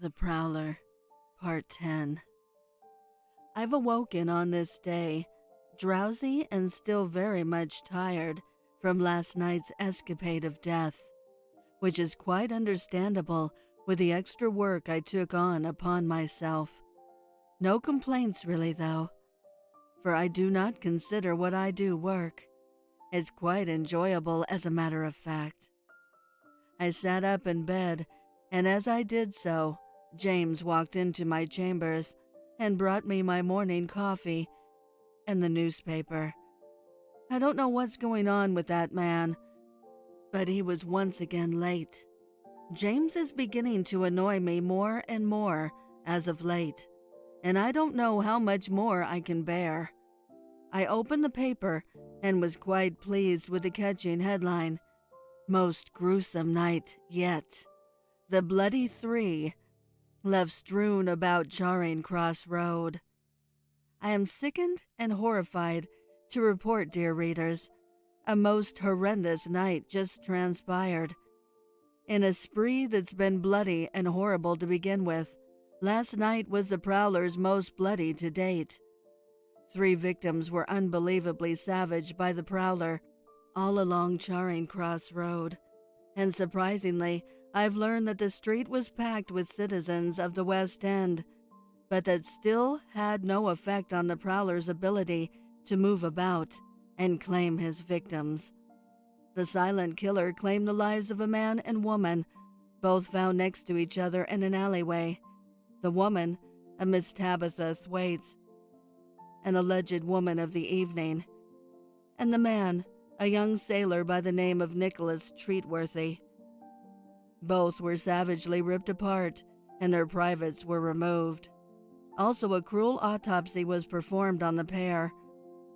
The Prowler, Part 10. I've awoken on this day, drowsy and still very much tired from last night's escapade of death, which is quite understandable with the extra work I took on upon myself. No complaints really, though, for I do not consider what I do work. It's quite enjoyable, as a matter of fact. I sat up in bed, and as I did so, James walked into my chambers and brought me my morning coffee and the newspaper. I don't know what's going on with that man, but he was once again late. James is beginning to annoy me more and more as of late, and I don't know how much more I can bear. I opened the paper and was quite pleased with the catching headline, "Most gruesome night yet. The bloody three left strewn about Charing Cross Road." I am sickened and horrified to report, dear readers, a most horrendous night just transpired. In a spree that's been bloody and horrible to begin with, last night was the Prowler's most bloody to date. 3 victims were unbelievably savaged by the Prowler all along Charing Cross Road, and surprisingly, I've learned that the street was packed with citizens of the West End, but that still had no effect on the Prowler's ability to move about and claim his victims. The silent killer claimed the lives of a man and woman, both found next to each other in an alleyway. The woman, a Miss Tabitha Thwaites, an alleged woman of the evening, and the man, a young sailor by the name of Nicholas Treatworthy. Both were savagely ripped apart, and their privates were removed. Also, a cruel autopsy was performed on the pair.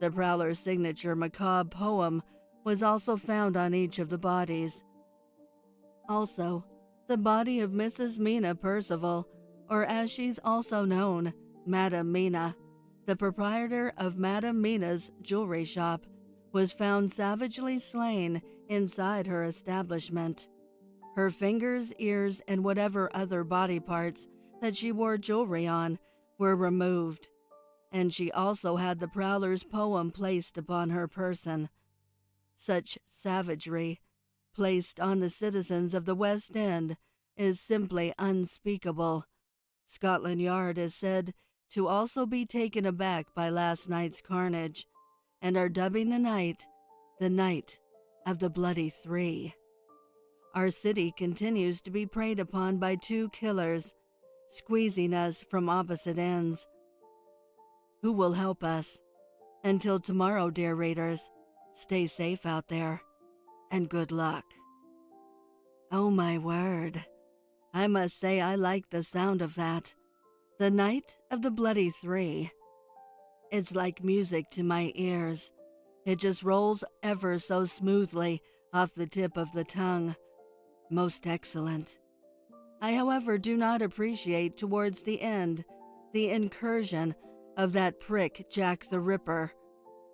The Prowler's signature macabre poem was also found on each of the bodies. Also, the body of Mrs. Mina Percival, or as she's also known, Madame Mina, the proprietor of Madame Mina's jewelry shop, was found savagely slain inside her establishment. Her fingers, ears, and whatever other body parts that she wore jewelry on were removed, and she also had the Prowler's poem placed upon her person. Such savagery placed on the citizens of the West End is simply unspeakable. Scotland Yard is said to also be taken aback by last night's carnage, and are dubbing the night of the Bloody Three. Our city continues to be preyed upon by 2 killers, squeezing us from opposite ends. Who will help us? Until tomorrow, dear readers, stay safe out there, and good luck. Oh my word, I must say I like the sound of that. The night of the Bloody Three. It's like music to my ears. It just rolls ever so smoothly off the tip of the tongue. Most excellent. I, however, do not appreciate towards the end the incursion of that prick Jack the Ripper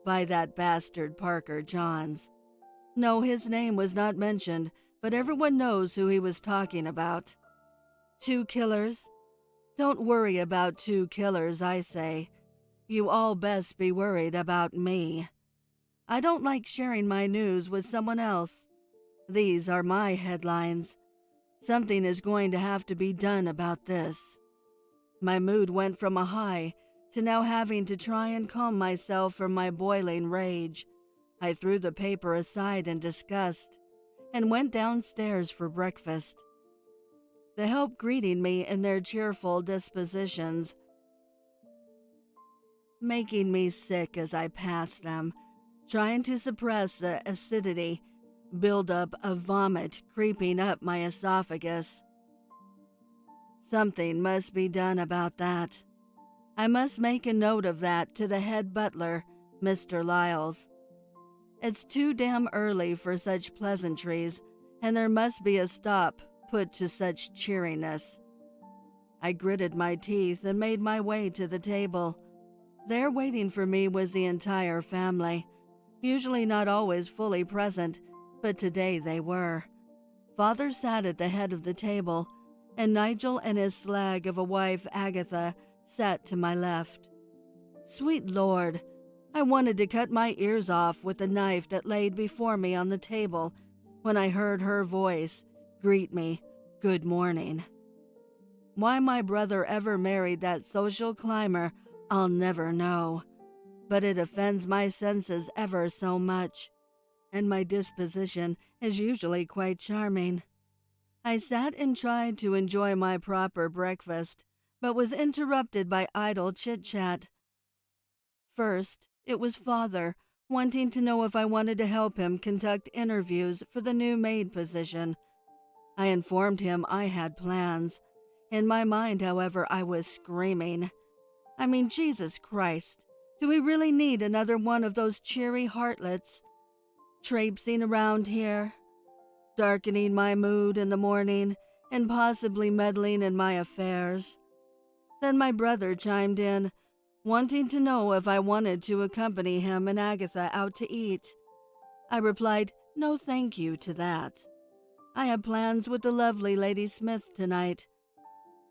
by that bastard Parker Johns. No, his name was not mentioned, but everyone knows who he was talking about. 2 killers? Don't worry about 2 killers, I say. You all best be worried about me. I don't like sharing my news with someone else. These are my headlines. Something is going to have to be done about this. My mood went from a high to now having to try and calm myself from my boiling rage. I threw the paper aside in disgust and went downstairs for breakfast. The help greeting me in their cheerful dispositions, making me sick as I passed them, trying to suppress the acidity buildup of vomit creeping up my esophagus. Something must be done about that. I must make a note of that to the head butler, Mr. Lyles. It's too damn early for such pleasantries, and there must be a stop put to such cheeriness. I gritted my teeth and made my way to the table. There waiting for me was the entire family, usually not always fully present, but today they were. Father sat at the head of the table, and Nigel and his slag of a wife, Agatha, sat to my left. Sweet Lord, I wanted to cut my ears off with the knife that laid before me on the table when I heard her voice greet me, "Good morning." Why my brother ever married that social climber, I'll never know, but it offends my senses ever so much, and my disposition is usually quite charming. I sat and tried to enjoy my proper breakfast, but was interrupted by idle chit-chat. First, it was Father, wanting to know if I wanted to help him conduct interviews for the new maid position. I informed him I had plans. In my mind, however, I was screaming. I mean, Jesus Christ, do we really need another one of those cheery heartlets traipsing around here, darkening my mood in the morning and possibly meddling in my affairs? Then my brother chimed in, wanting to know if I wanted to accompany him and Agatha out to eat. I replied, no thank you to that. I have plans with the lovely Lady Smith tonight.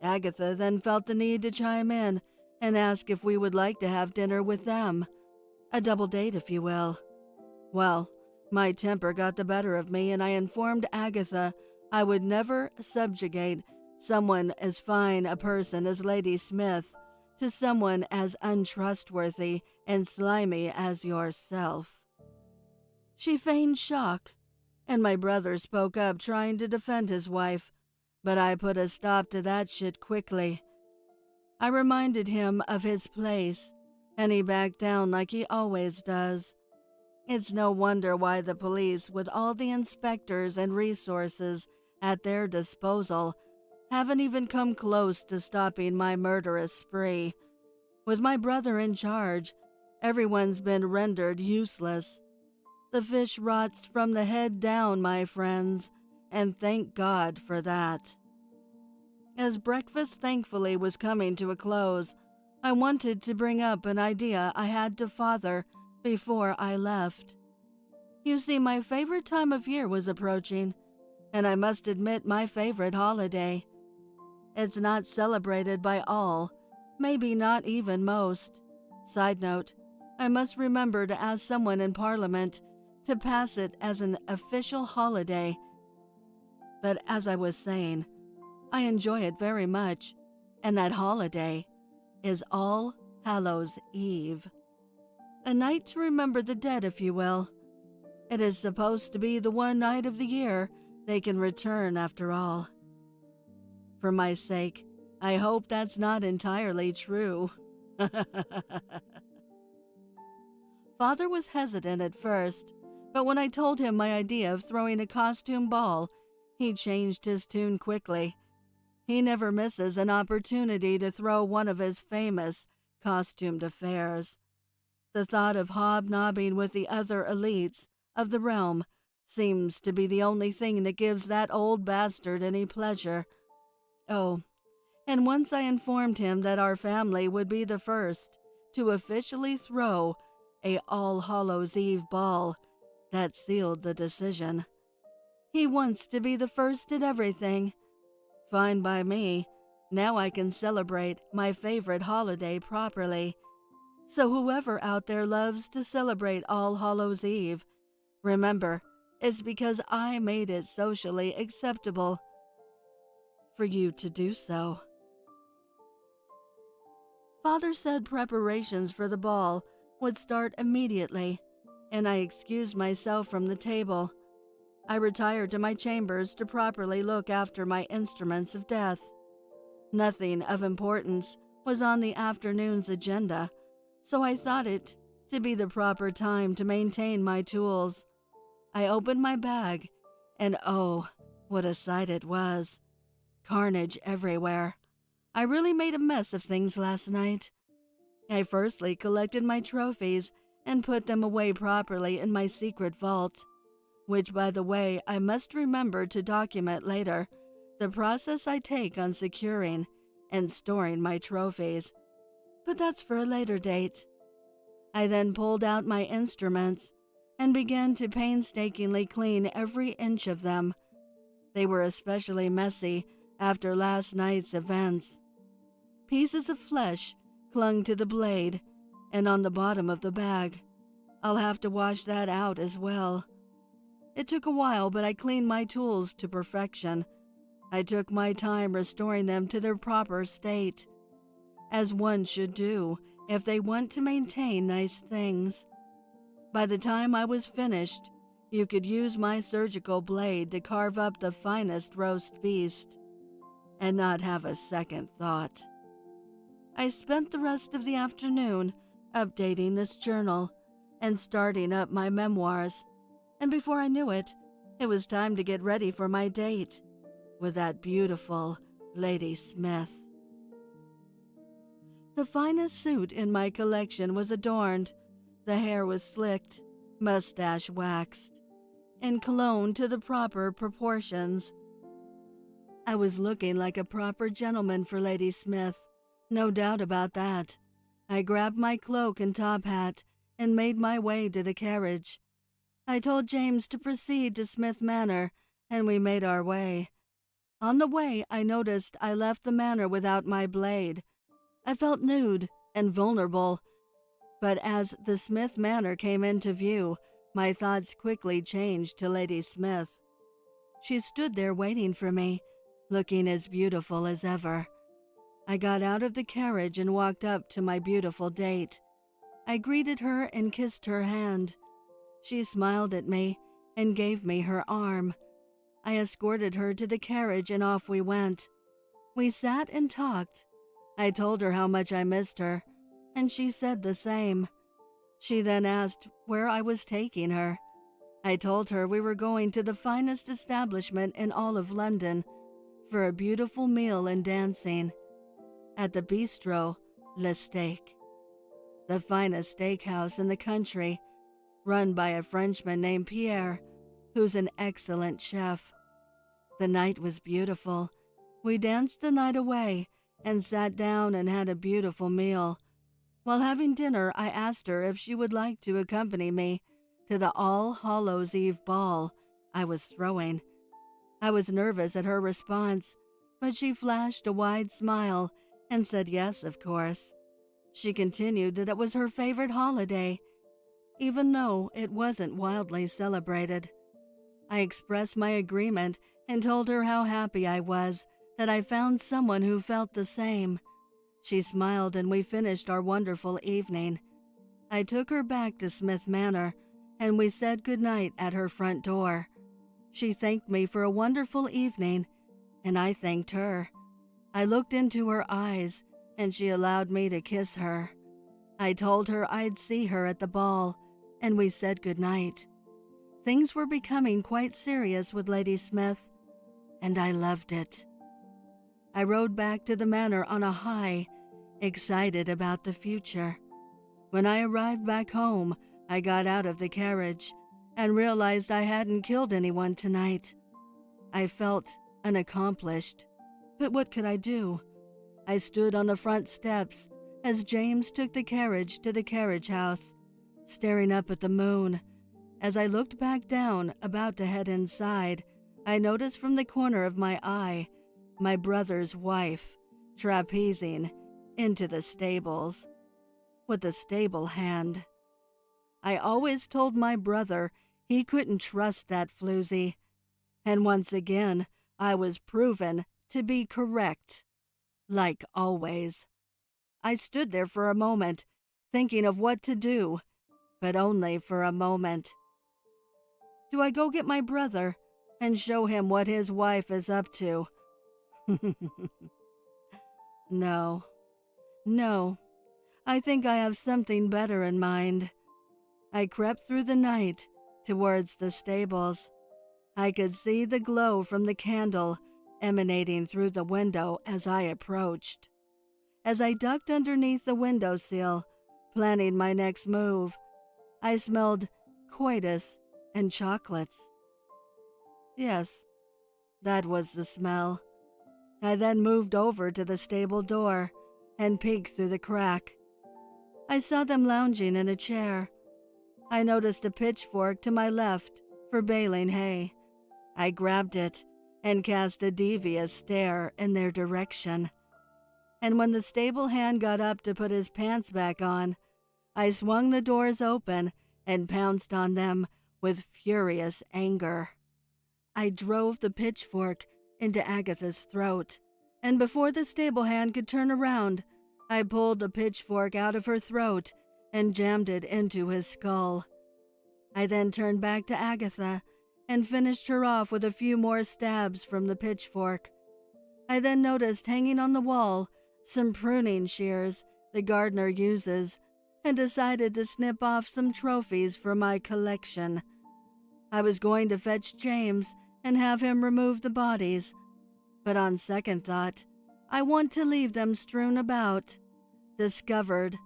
Agatha then felt the need to chime in and ask if we would like to have dinner with them. A double date, if you will. Well, my temper got the better of me, and I informed Agatha I would never subjugate someone as fine a person as Lady Smith to someone as untrustworthy and slimy as yourself. She feigned shock, and my brother spoke up trying to defend his wife, but I put a stop to that shit quickly. I reminded him of his place, and he backed down like he always does. It's no wonder why the police, with all the inspectors and resources at their disposal, haven't even come close to stopping my murderous spree. With my brother in charge, everyone's been rendered useless. The fish rots from the head down, my friends, and thank God for that. As breakfast thankfully was coming to a close, I wanted to bring up an idea I had to Father before I left. You see, my favorite time of year was approaching, and I must admit my favorite holiday. It's not celebrated by all, maybe not even most. Side note, I must remember to ask someone in Parliament to pass it as an official holiday. But as I was saying, I enjoy it very much, and that holiday is All Hallows Eve. A night to remember the dead, if you will. It is supposed to be the one night of the year they can return after all. For my sake, I hope that's not entirely true. Father was hesitant at first, but when I told him my idea of throwing a costume ball, he changed his tune quickly. He never misses an opportunity to throw one of his famous costumed affairs. The thought of hobnobbing with the other elites of the realm seems to be the only thing that gives that old bastard any pleasure. Oh, and once I informed him that our family would be the first to officially throw a All Hallows Eve ball, that sealed the decision. He wants to be the first at everything. Fine by me. Now I can celebrate my favorite holiday properly. So whoever out there loves to celebrate All Hallows Eve, remember, it's because I made it socially acceptable for you to do so. Father said preparations for the ball would start immediately, and I excused myself from the table. I retired to my chambers to properly look after my instruments of death. Nothing of importance was on the afternoon's agenda, so I thought it to be the proper time to maintain my tools. I opened my bag, and oh, what a sight it was. Carnage everywhere. I really made a mess of things last night. I firstly collected my trophies and put them away properly in my secret vault, which, by the way, I must remember to document later, the process I take on securing and storing my trophies. But that's for a later date. I then pulled out my instruments and began to painstakingly clean every inch of them. They were especially messy after last night's events. Pieces of flesh clung to the blade and on the bottom of the bag. I'll have to wash that out as well. It took a while, but I cleaned my tools to perfection. I took my time restoring them to their proper state, as one should do if they want to maintain nice things. By the time I was finished, you could use my surgical blade to carve up the finest roast beast and not have a second thought. I spent the rest of the afternoon updating this journal and starting up my memoirs, and before I knew it, it was time to get ready for my date with that beautiful Lady Smith. The finest suit in my collection was adorned. The hair was slicked, mustache waxed, and cologne to the proper proportions. I was looking like a proper gentleman for Lady Smith, no doubt about that. I grabbed my cloak and top hat and made my way to the carriage. I told James to proceed to Smith Manor, and we made our way. On the way, I noticed I left the manor without my blade. I felt nude and vulnerable, but as the Smith Manor came into view, my thoughts quickly changed to Lady Smith. She stood there waiting for me, looking as beautiful as ever. I got out of the carriage and walked up to my beautiful date. I greeted her and kissed her hand. She smiled at me and gave me her arm. I escorted her to the carriage and off we went. We sat and talked. I told her how much I missed her, and she said the same. She then asked where I was taking her. I told her we were going to the finest establishment in all of London for a beautiful meal and dancing at the Bistro Le Steak, the finest steakhouse in the country, run by a Frenchman named Pierre, who's an excellent chef. The night was beautiful. We danced the night away and sat down and had a beautiful meal. While having dinner, I asked her if she would like to accompany me to the All Hallows Eve ball I was throwing. I was nervous at her response, but she flashed a wide smile and said yes, of course. She continued that it was her favorite holiday, even though it wasn't wildly celebrated. I expressed my agreement and told her how happy I was that I found someone who felt the same. She smiled and we finished our wonderful evening. I took her back to Smith Manor and we said goodnight at her front door. She thanked me for a wonderful evening and I thanked her. I looked into her eyes and she allowed me to kiss her. I told her I'd see her at the ball and we said goodnight. Things were becoming quite serious with Lady Smith, and I loved it. I rode back to the manor on a high, excited about the future. When I arrived back home, I got out of the carriage and realized I hadn't killed anyone tonight. I felt unaccomplished, but what could I do? I stood on the front steps as James took the carriage to the carriage house, staring up at the moon. As I looked back down, about to head inside, I noticed from the corner of my eye my brother's wife trapezing into the stables with the stable hand. I always told my brother he couldn't trust that floozy, and once again I was proven to be correct, like always. I stood there for a moment, thinking of what to do, but only for a moment. Do I go get my brother and show him what his wife is up to? No, I think I have something better in mind. I crept through the night towards the stables. I could see the glow from the candle emanating through the window as I approached. As I ducked underneath the windowsill, planning my next move, I smelled coitus and chocolates. Yes, that was the smell. I then moved over to the stable door and peeked through the crack. I saw them lounging in a chair. I noticed a pitchfork to my left for baling hay. I grabbed it and cast a devious stare in their direction. And when the stable hand got up to put his pants back on, I swung the doors open and pounced on them with furious anger. I drove the pitchfork into Agatha's throat, and before the stable hand could turn around, I pulled the pitchfork out of her throat and jammed it into his skull. I then turned back to Agatha and finished her off with a few more stabs from the pitchfork. I then noticed hanging on the wall some pruning shears the gardener uses and decided to snip off some trophies for my collection. I was going to fetch James and have him remove the bodies, but on second thought, I want to leave them strewn about, discovered,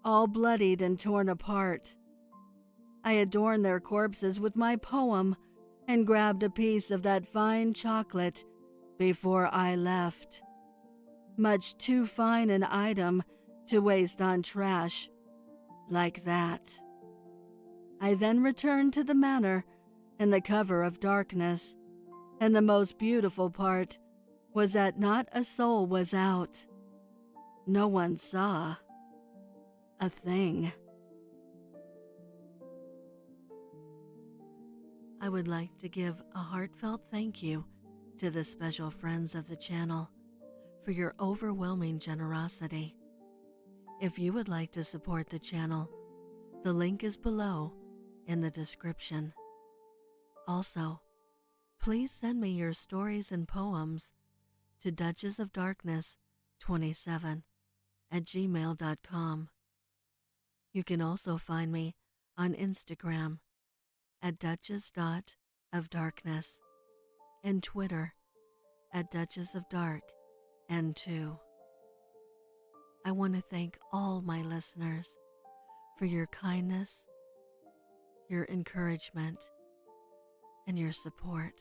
all bloodied and torn apart. I adorned their corpses with my poem and grabbed a piece of that fine chocolate before I left. Much too fine an item to waste on trash like that. I then returned to the manor in the cover of darkness, and the most beautiful part was that not a soul was out. No one saw a thing. I would like to give a heartfelt thank you to the special friends of the channel for your overwhelming generosity. If you would like to support the channel, the link is below in the description. Also, please send me your stories and poems to duchessofdarkness27@gmail.com. You can also find me on Instagram at duchess.ofdarkness and Twitter at duchessofdarkn2. I want to thank all my listeners for your kindness, your encouragement, and your support.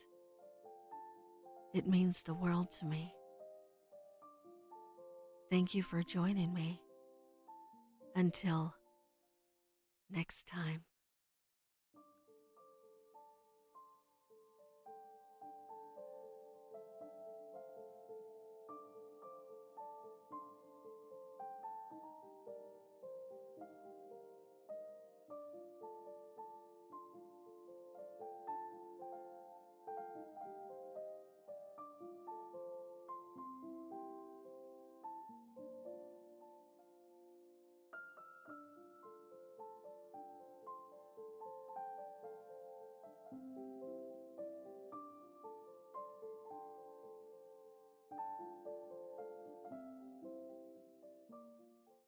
It means the world to me. Thank you for joining me. Until next time.